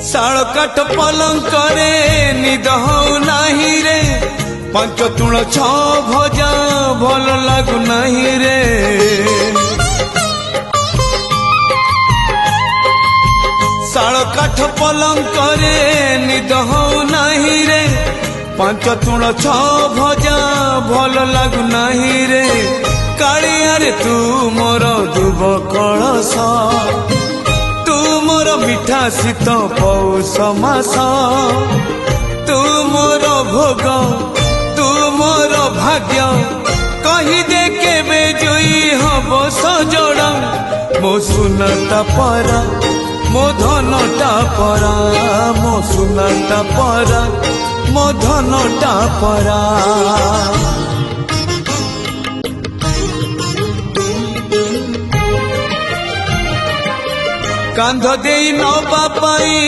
शाल काठ पलंक रे निद हौ नाही रे पंच तुण छ भजा भल लागु नाही रे शाल काठ पलंक रे निद हौ नाही रे पंच तुण छ भजा भल लागु नाही रे कालिया रे तू मोर दुब कलश तू मोर मिठा शीत पौष मास तू मोर भोग तू मोर भाग्य कही दे केबे जोई हब सजड़ा मो सुनता परा मो धनटा परा मो सुनता परा मो धनटा परा कांध दे नबा पाई